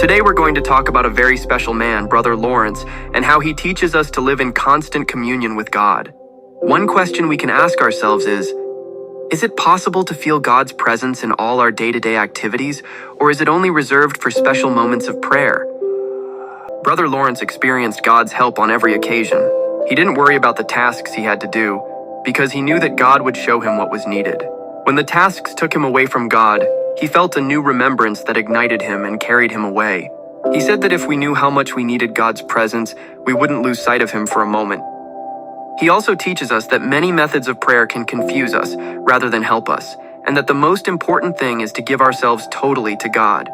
Today we're going to talk about a very special man, Brother Lawrence, and how he teaches us to live in constant communion with God. One question we can ask ourselves is it possible to feel God's presence in all our day-to-day activities, or is it only reserved for special moments of prayer? Brother Lawrence experienced God's help on every occasion. He didn't worry about the tasks he had to do, because he knew that God would show him what was needed. When the tasks took him away from God, he felt a new remembrance that ignited him and carried him away. He said that if we knew how much we needed God's presence, we wouldn't lose sight of him for a moment. He also teaches us that many methods of prayer can confuse us rather than help us, and that the most important thing is to give ourselves totally to God.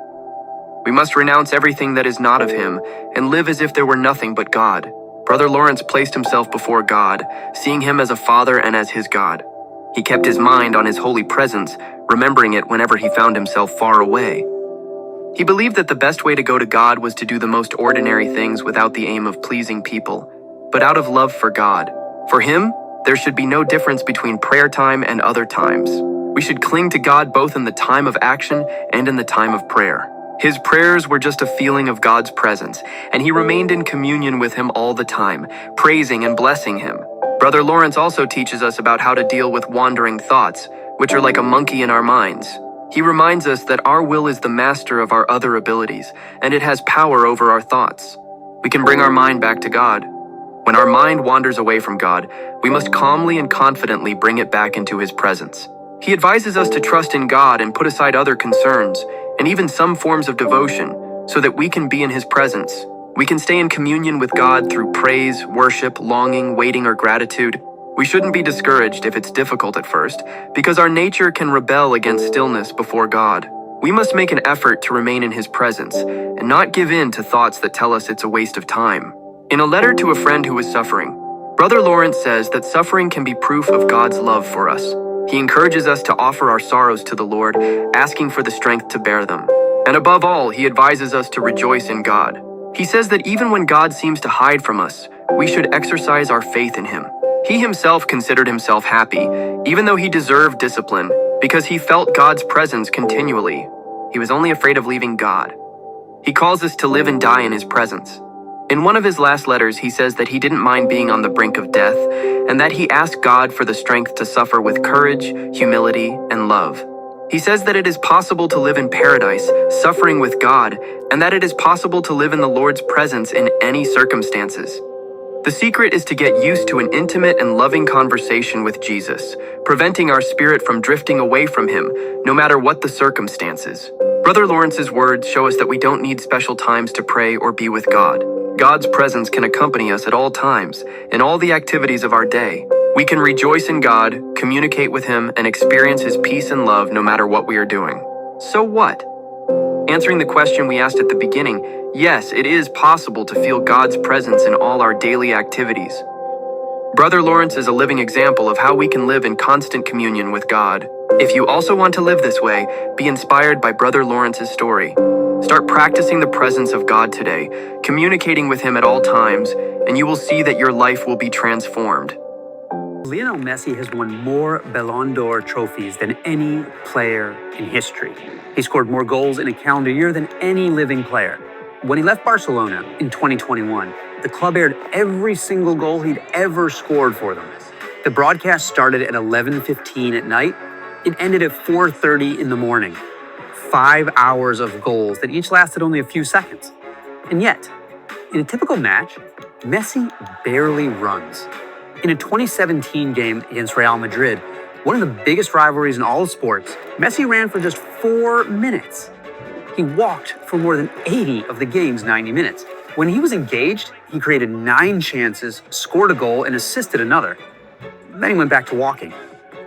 We must renounce everything that is not of him and live as if there were nothing but God. Brother Lawrence placed himself before God, seeing him as a father and as his God. He kept his mind on his holy presence, remembering it whenever he found himself far away. He believed that the best way to go to God was to do the most ordinary things without the aim of pleasing people, but out of love for God. For him, there should be no difference between prayer time and other times. We should cling to God both in the time of action and in the time of prayer. His prayers were just a feeling of God's presence, and he remained in communion with him all the time, praising and blessing him. Brother Lawrence also teaches us about how to deal with wandering thoughts, which are like a monkey in our minds. He reminds us that our will is the master of our other abilities, and it has power over our thoughts. We can bring our mind back to God. When our mind wanders away from God, we must calmly and confidently bring it back into his presence. He advises us to trust in God and put aside other concerns, and even some forms of devotion, so that we can be in his presence. We can stay in communion with God through praise, worship, longing, waiting, or gratitude. We shouldn't be discouraged if it's difficult at first, because our nature can rebel against stillness before God. We must make an effort to remain in his presence, and not give in to thoughts that tell us it's a waste of time. In a letter to a friend who was suffering, Brother Lawrence says that suffering can be proof of God's love for us. He encourages us to offer our sorrows to the Lord, asking for the strength to bear them. And above all, he advises us to rejoice in God. He says that even when God seems to hide from us, we should exercise our faith in him. He himself considered himself happy, even though he deserved discipline, because he felt God's presence continually. He was only afraid of leaving God. He calls us to live and die in his presence. In one of his last letters, he says that he didn't mind being on the brink of death, and that he asked God for the strength to suffer with courage, humility, and love. He says that it is possible to live in paradise, suffering with God, and that it is possible to live in the Lord's presence in any circumstances. The secret is to get used to an intimate and loving conversation with Jesus, preventing our spirit from drifting away from him, no matter what the circumstances. Brother Lawrence's words show us that we don't need special times to pray or be with God. God's presence can accompany us at all times, in all the activities of our day. We can rejoice in God, communicate with him, and experience his peace and love no matter what we are doing. So what? Answering the question we asked at the beginning, yes, it is possible to feel God's presence in all our daily activities. Brother Lawrence is a living example of how we can live in constant communion with God. If you also want to live this way, be inspired by Brother Lawrence's story. Start practicing the presence of God today, communicating with him at all times, and you will see that your life will be transformed. Lionel Messi has won more Ballon d'Or trophies than any player in history. He scored more goals in a calendar year than any living player. When he left Barcelona in 2021, the club aired every single goal he'd ever scored for them. The broadcast started at 11:15 at night. It ended at 4:30 in the morning. 5 hours of goals that each lasted only a few seconds. And yet, in a typical match, Messi barely runs. In a 2017 game against Real Madrid, one of the biggest rivalries in all of sports, Messi ran for just 4 minutes. He walked for more than 80 of the game's 90 minutes. When he was engaged, he created 9 chances, scored a goal, and assisted another. Then he went back to walking.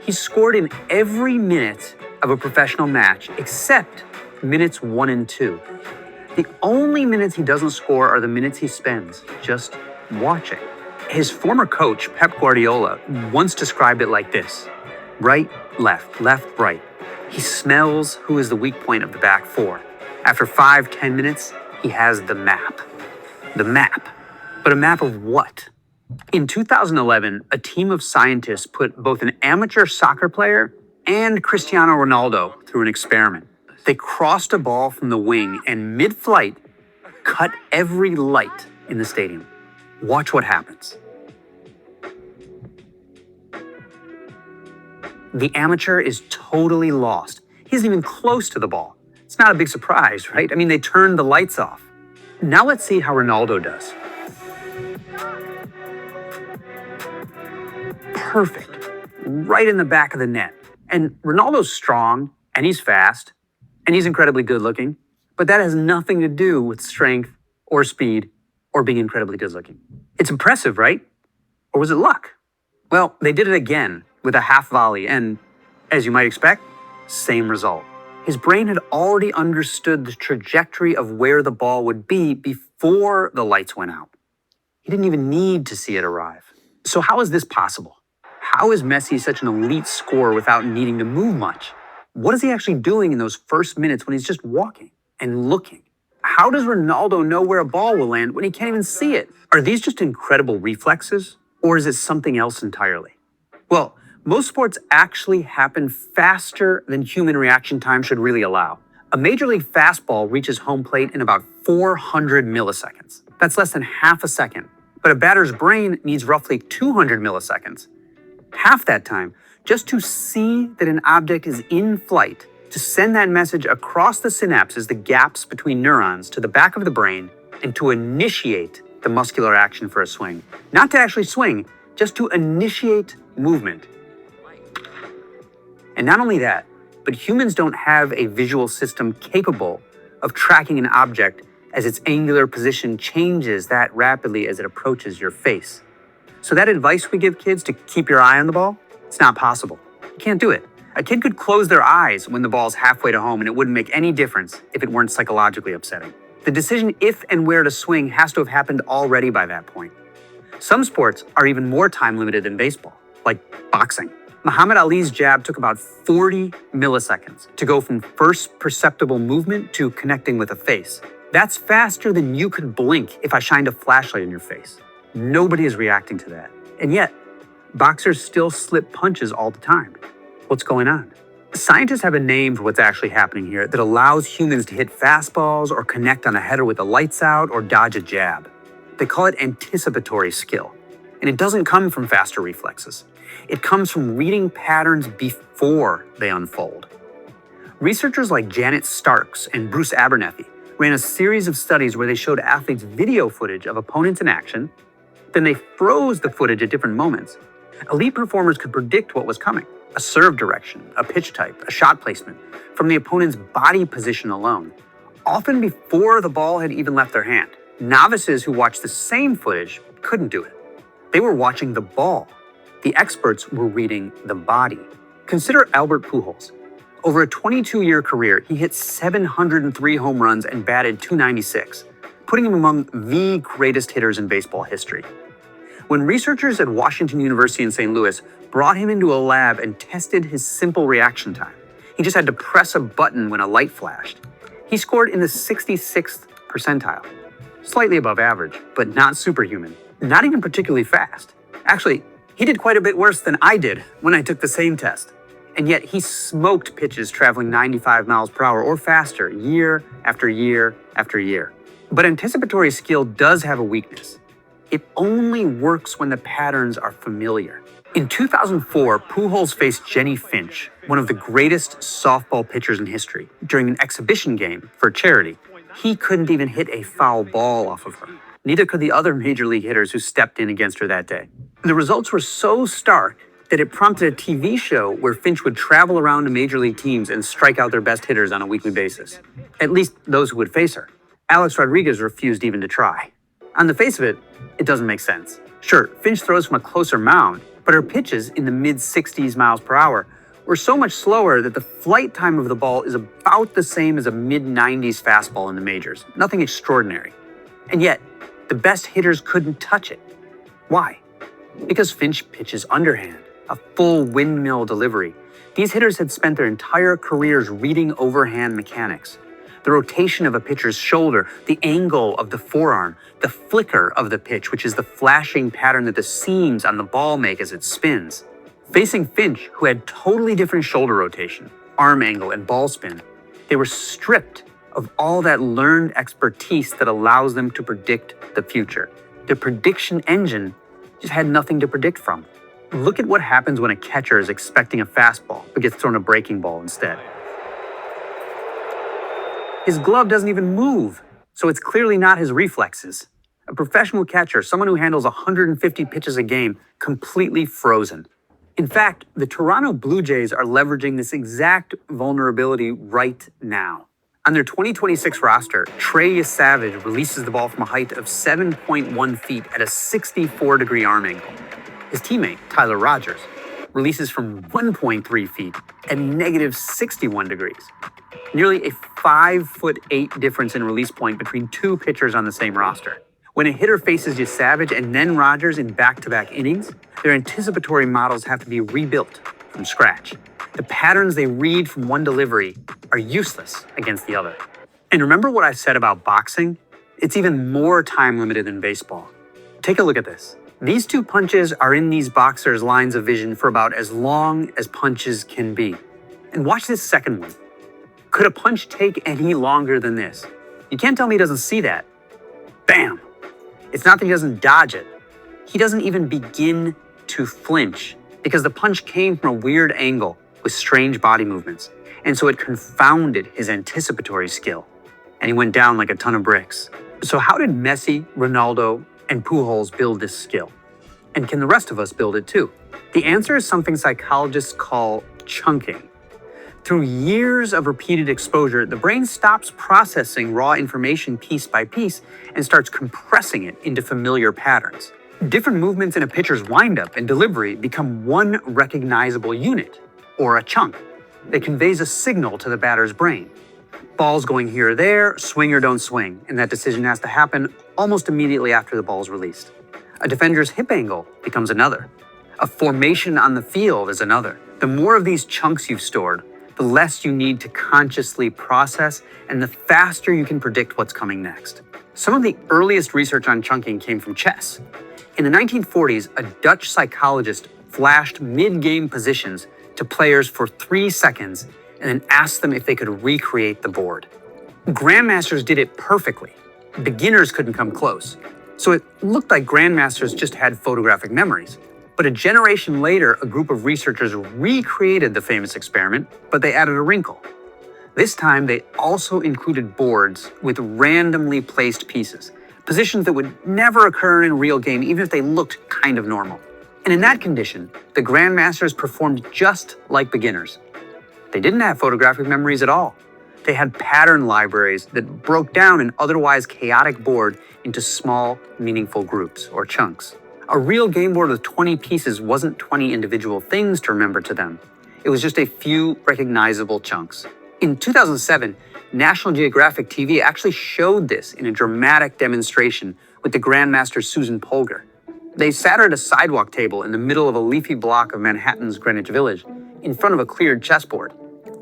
He scored in every minute of a professional match except minutes 1 and 2. The only minutes he doesn't score are the minutes he spends just watching. His former coach, Pep Guardiola, once described it like this: right, left, right. He smells who is the weak point of the back four. After 5-10 minutes, he has the map. The map. But a map of what? In 2011, a team of scientists put both an amateur soccer player and Cristiano Ronaldo through an experiment. They crossed a ball from the wing, and mid-flight, cut every light in the stadium. Watch what happens. The amateur is totally lost. He isn't even close to the ball. It's not a big surprise, right? I mean, they turned the lights off. Now let's see how Ronaldo does. Perfect. Right in the back of the net. And Ronaldo's strong, and he's fast, and he's incredibly good looking, but that has nothing to do with strength or speed or being incredibly good looking. It's impressive, right? Or was it luck? Well, they did it again with a half volley, and as you might expect, same result. His brain had already understood the trajectory of where the ball would be before the lights went out. He didn't even need to see it arrive. So how is this possible? How is Messi such an elite scorer without needing to move much? What is he actually doing in those first minutes when he's just walking and looking? How does Ronaldo know where a ball will land when he can't even see it? Are these just incredible reflexes, or is it something else entirely? Well, most sports actually happen faster than human reaction time should really allow. A major league fastball reaches home plate in about 400 milliseconds. That's less than half a second. But a batter's brain needs roughly 200 milliseconds. Half that time just to see that an object is in flight, to send that message across the synapses, the gaps between neurons, to the back of the brain, and to initiate the muscular action for a swing. Not to actually swing, just to initiate movement. And not only that, but humans don't have a visual system capable of tracking an object as its angular position changes that rapidly as it approaches your face. So that advice we give kids to keep your eye on the ball, it's not possible. You can't do it. A kid could close their eyes when the ball's halfway to home and it wouldn't make any difference if it weren't psychologically upsetting. The decision if and where to swing has to have happened already by that point. Some sports are even more time limited than baseball, like boxing. Muhammad Ali's jab took about 40 milliseconds to go from first perceptible movement to connecting with a face. That's faster than you could blink if I shined a flashlight in your face. Nobody is reacting to that. And yet, boxers still slip punches all the time. What's going on? Scientists have a name for what's actually happening here that allows humans to hit fastballs or connect on a header with the lights out or dodge a jab. They call it anticipatory skill. And it doesn't come from faster reflexes. It comes from reading patterns before they unfold. Researchers like Janet Starks and Bruce Abernethy ran a series of studies where they showed athletes video footage of opponents in action, then they froze the footage at different moments. Elite performers could predict what was coming, a serve direction, a pitch type, a shot placement, from the opponent's body position alone, often before the ball had even left their hand. Novices who watched the same footage couldn't do it. They were watching the ball. The experts were reading the body. Consider Albert Pujols. Over a 22-year career, he hit 703 home runs and batted .296, putting him among the greatest hitters in baseball history. When researchers at Washington University in St. Louis brought him into a lab and tested his simple reaction time, he just had to press a button when a light flashed. He scored in the 66th percentile, slightly above average, but not superhuman, not even particularly fast. Actually, he did quite a bit worse than I did when I took the same test. And yet he smoked pitches traveling 95 miles per hour or faster year after year after year. But anticipatory skill does have a weakness. It only works when the patterns are familiar. In 2004, Pujols faced Jenny Finch, one of the greatest softball pitchers in history, during an exhibition game for charity. He couldn't even hit a foul ball off of her. Neither could the other major league hitters who stepped in against her that day. The results were so stark that it prompted a TV show where Finch would travel around to major league teams and strike out their best hitters on a weekly basis. At least those who would face her. Alex Rodriguez refused even to try. On the face of it, it doesn't make sense. Sure, Finch throws from a closer mound, but her pitches in the mid-60s miles per hour were so much slower that the flight time of the ball is about the same as a mid-90s fastball in the majors. Nothing extraordinary. And yet, the best hitters couldn't touch it. Why? Because Finch pitches underhand, a full windmill delivery. These hitters had spent their entire careers reading overhand mechanics. The rotation of a pitcher's shoulder, the angle of the forearm, the flicker of the pitch, which is the flashing pattern that the seams on the ball make as it spins. Facing Finch, who had totally different shoulder rotation, arm angle, and ball spin, they were stripped of all that learned expertise that allows them to predict the future. The prediction engine just had nothing to predict from. Look at what happens when a catcher is expecting a fastball but gets thrown a breaking ball instead. His glove doesn't even move, so it's clearly not his reflexes. A professional catcher, someone who handles 150 pitches a game, completely frozen. In fact, the Toronto Blue Jays are leveraging this exact vulnerability right now. On their 2026 roster, Trey Savage releases the ball from a height of 7.1 feet at a 64-degree arm angle. His teammate, Tyler Rogers, releases from 1.3 feet at negative 61 degrees. Nearly a 5'8" difference in release point between two pitchers on the same roster. When a hitter faces Savage and then Rogers in back-to-back innings, their anticipatory models have to be rebuilt from scratch. The patterns they read from one delivery are useless against the other. And remember what I said about boxing? It's even more time-limited than baseball. Take a look at this. These two punches are in these boxers' lines of vision for about as long as punches can be. And watch this second one. Could a punch take any longer than this? You can't tell me he doesn't see that. Bam! It's not that he doesn't dodge it. He doesn't even begin to flinch because the punch came from a weird angle with strange body movements. And so it confounded his anticipatory skill. And he went down like a ton of bricks. So how did Messi, Ronaldo, and Pujols build this skill? And can the rest of us build it too? The answer is something psychologists call chunking. Through years of repeated exposure, the brain stops processing raw information piece by piece and starts compressing it into familiar patterns. Different movements in a pitcher's windup and delivery become one recognizable unit, or a chunk, that conveys a signal to the batter's brain. Ball's going here or there, swing or don't swing, and that decision has to happen almost immediately after the ball's released. A defender's hip angle becomes another. A formation on the field is another. The more of these chunks you've stored, the less you need to consciously process, and the faster you can predict what's coming next. Some of the earliest research on chunking came from chess. In the 1940s, a Dutch psychologist flashed mid-game positions to players for 3 seconds and then asked them if they could recreate the board. Grandmasters did it perfectly. Beginners couldn't come close. So it looked like grandmasters just had photographic memories. But a generation later, a group of researchers recreated the famous experiment, but they added a wrinkle. This time, they also included boards with randomly placed pieces, positions that would never occur in a real game, even if they looked kind of normal. And in that condition, the grandmasters performed just like beginners. They didn't have photographic memories at all. They had pattern libraries that broke down an otherwise chaotic board into small, meaningful groups or chunks. A real game board with 20 pieces wasn't 20 individual things to remember to them. It was just a few recognizable chunks. In 2007, National Geographic TV actually showed this in a dramatic demonstration with the Grandmaster Susan Polgar. They sat her at a sidewalk table in the middle of a leafy block of Manhattan's Greenwich Village, in front of a cleared chessboard.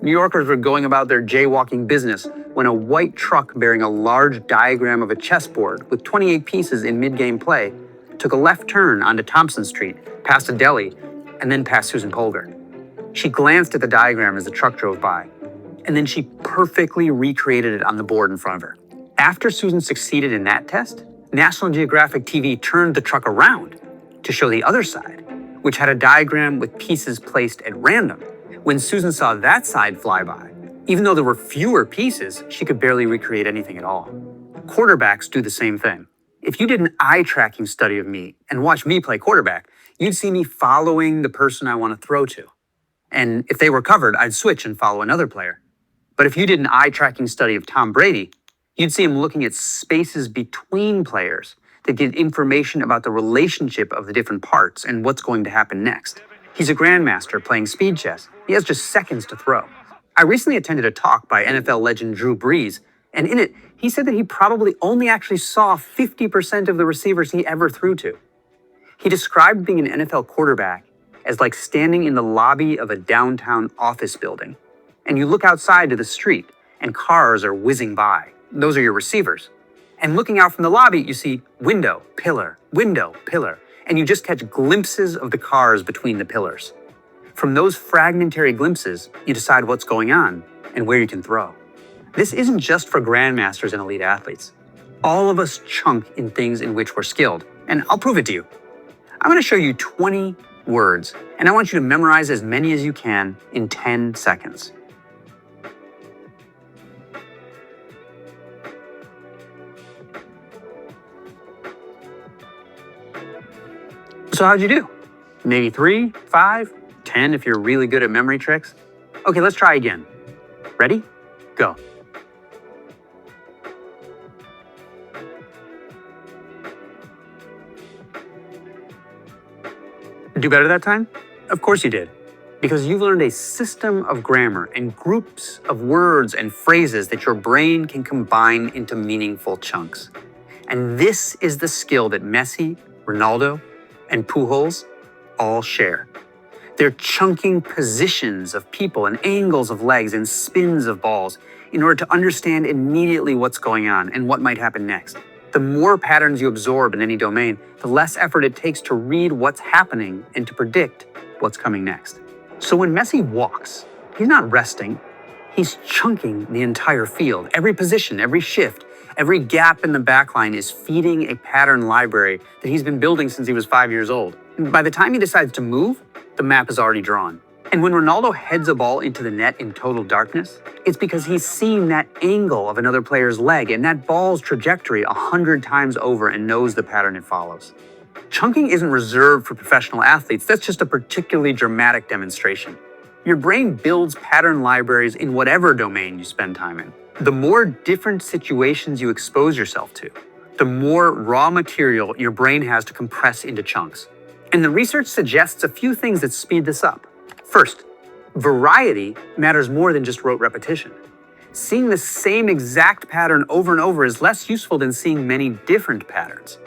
New Yorkers were going about their jaywalking business when a white truck bearing a large diagram of a chessboard with 28 pieces in mid-game play took a left turn onto Thompson Street, past a deli, and then past Susan Polgar. She glanced at the diagram as the truck drove by, and then she perfectly recreated it on the board in front of her. After Susan succeeded in that test, National Geographic TV turned the truck around to show the other side, which had a diagram with pieces placed at random. When Susan saw that side fly by, even though there were fewer pieces, she could barely recreate anything at all. Quarterbacks do the same thing. If you did an eye-tracking study of me and watched me play quarterback, you'd see me following the person I want to throw to. And if they were covered, I'd switch and follow another player. But if you did an eye-tracking study of Tom Brady, you'd see him looking at spaces between players that give information about the relationship of the different parts and what's going to happen next. He's a grandmaster playing speed chess. He has just seconds to throw. I recently attended a talk by NFL legend Drew Brees, and in it, he said that he probably only actually saw 50% of the receivers he ever threw to. He described being an NFL quarterback as like standing in the lobby of a downtown office building, and you look outside to the street, and cars are whizzing by. Those are your receivers. And looking out from the lobby, you see window, pillar, and you just catch glimpses of the cars between the pillars. From those fragmentary glimpses, you decide what's going on and where you can throw. This isn't just for grandmasters and elite athletes. All of us chunk in things in which we're skilled, and I'll prove it to you. I'm going to show you 20 words, and I want you to memorize as many as you can in 10 seconds. So how'd you do? Maybe 3, 5, 10 if you're really good at memory tricks? Okay, let's try again. Ready? Go. Do better that time? Of course you did. Because you've learned a system of grammar and groups of words and phrases that your brain can combine into meaningful chunks. And this is the skill that Messi, Ronaldo, and Pujols all share. They're chunking positions of people and angles of legs and spins of balls in order to understand immediately what's going on and what might happen next. The more patterns you absorb in any domain, the less effort it takes to read what's happening and to predict what's coming next. So when Messi walks, he's not resting. He's chunking the entire field. Every position, every shift, every gap in the backline is feeding a pattern library that he's been building since he was 5 years old. And by the time he decides to move, the map is already drawn. And when Ronaldo heads a ball into the net in total darkness, it's because he's seen that angle of another player's leg and that ball's trajectory 100 times over and knows the pattern it follows. Chunking isn't reserved for professional athletes. That's just a particularly dramatic demonstration. Your brain builds pattern libraries in whatever domain you spend time in. The more different situations you expose yourself to, the more raw material your brain has to compress into chunks. And the research suggests a few things that speed this up. First, variety matters more than just rote repetition. Seeing the same exact pattern over and over is less useful than seeing many different patterns.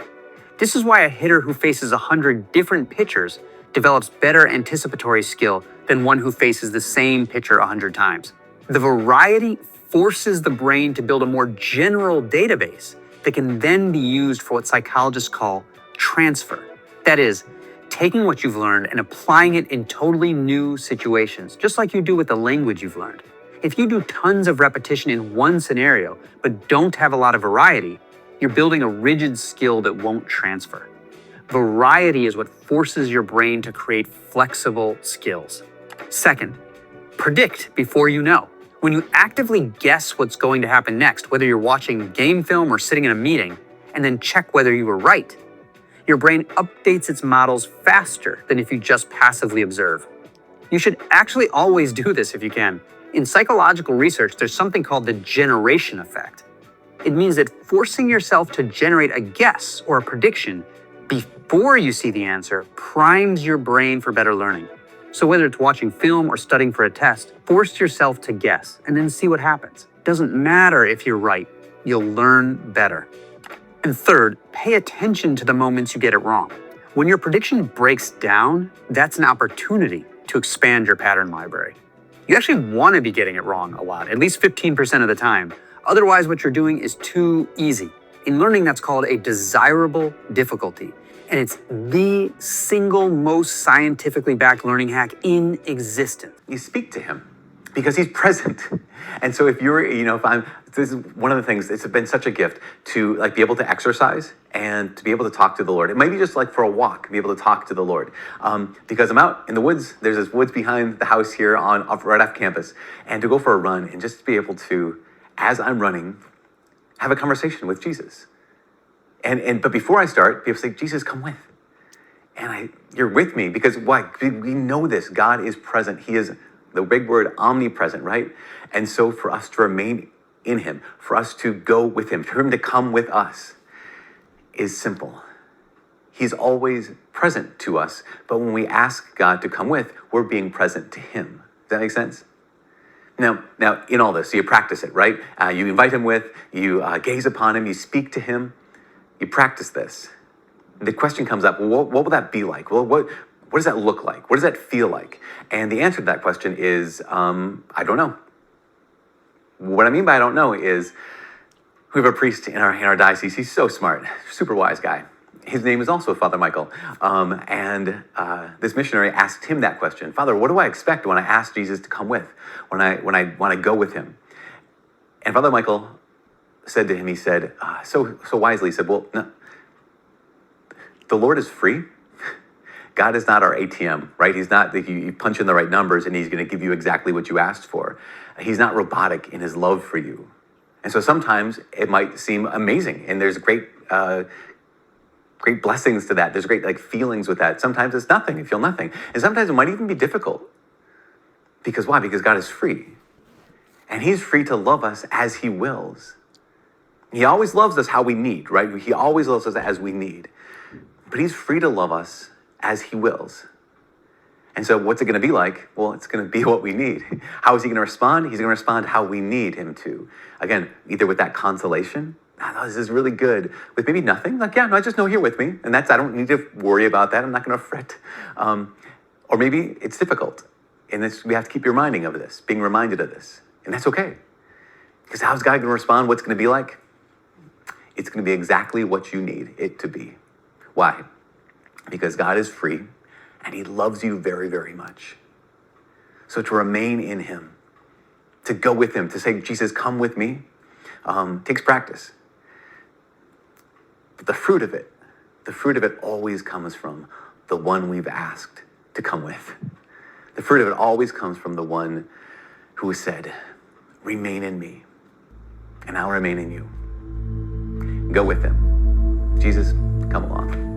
This is why a hitter who faces 100 different pitchers develops better anticipatory skill than one who faces the same pitcher 100 times. The variety forces the brain to build a more general database that can then be used for what psychologists call transfer. That is, taking what you've learned and applying it in totally new situations, just like you do with the language you've learned. If you do tons of repetition in one scenario, but don't have a lot of variety, you're building a rigid skill that won't transfer. Variety is what forces your brain to create flexible skills. Second, predict before you know. When you actively guess what's going to happen next, whether you're watching game film or sitting in a meeting, and then check whether you were right, your brain updates its models faster than if you just passively observe. You should actually always do this if you can. In psychological research, there's something called the generation effect. It means that forcing yourself to generate a guess or a prediction before you see the answer primes your brain for better learning. So whether it's watching film or studying for a test, force yourself to guess and then see what happens. It doesn't matter if you're right, you'll learn better. And third, pay attention to the moments you get it wrong. When your prediction breaks down, that's an opportunity to expand your pattern library. You actually want to be getting it wrong a lot, at least 15% of the time. Otherwise, what you're doing is too easy. In learning, that's called a desirable difficulty. And it's the single most scientifically backed learning hack in existence. You speak to him because he's present. And so if you're, this is one of the things, it's been such a gift to be able to exercise and to be able to talk to the Lord. It might be just for a walk, be able to talk to the Lord. Because I'm out in the woods, there's this woods behind the house here right off campus, and to go for a run and just be able to, as I'm running, have a conversation with Jesus. But before I start, people say, Jesus, come with. And you're with me because why? We know this. God is present. He is, the big word, omnipresent, right? And so for us to remain in him, for us to go with him, for him to come with us is simple. He's always present to us. But when we ask God to come with, we're being present to him. Does that make sense? Now, in all this, so you practice it, right? You invite him with, you gaze upon him, you speak to him, you practice this. The question comes up, well, what will that be like? Well, what does that look like? What does that feel like? And the answer to that question is, I don't know. What I mean by I don't know is, we have a priest in our diocese. He's so smart, super wise guy. His name is also Father Michael. This missionary asked him that question. Father, what do I expect when I ask Jesus to come with, when I want to go with him? And Father Michael said to him, he said, so wisely, he said, well, no, the Lord is free. God is not our ATM, right? He's not, you punch in the right numbers and he's going to give you exactly what you asked for. He's not robotic in his love for you. And so sometimes it might seem amazing and there's great blessings to that. There's great feelings with that. Sometimes it's nothing, you feel nothing. And sometimes it might even be difficult. Because why? Because God is free. And he's free to love us as he wills. He always loves us how we need, right? He always loves us as we need. But he's free to love us as he wills. And so what's it going to be like? Well, it's going to be what we need. How is he going to respond? He's going to respond how we need him to. Again, either with that consolation, this is really good, with maybe nothing, I just know you're with me, and I don't need to worry about that, I'm not going to fret. Or maybe it's difficult, and we have to keep reminding of this, being reminded of this, and that's okay. Because how's God going to respond? What's it going to be like? It's going to be exactly what you need it to be. Why? Because God is free, and he loves you very, very much. So to remain in him, to go with him, to say, Jesus, come with me, takes practice. But the fruit of it always comes from the one we've asked to come with. The fruit of it always comes from the one who has said, remain in me, and I'll remain in you. Go with him. Jesus, come along.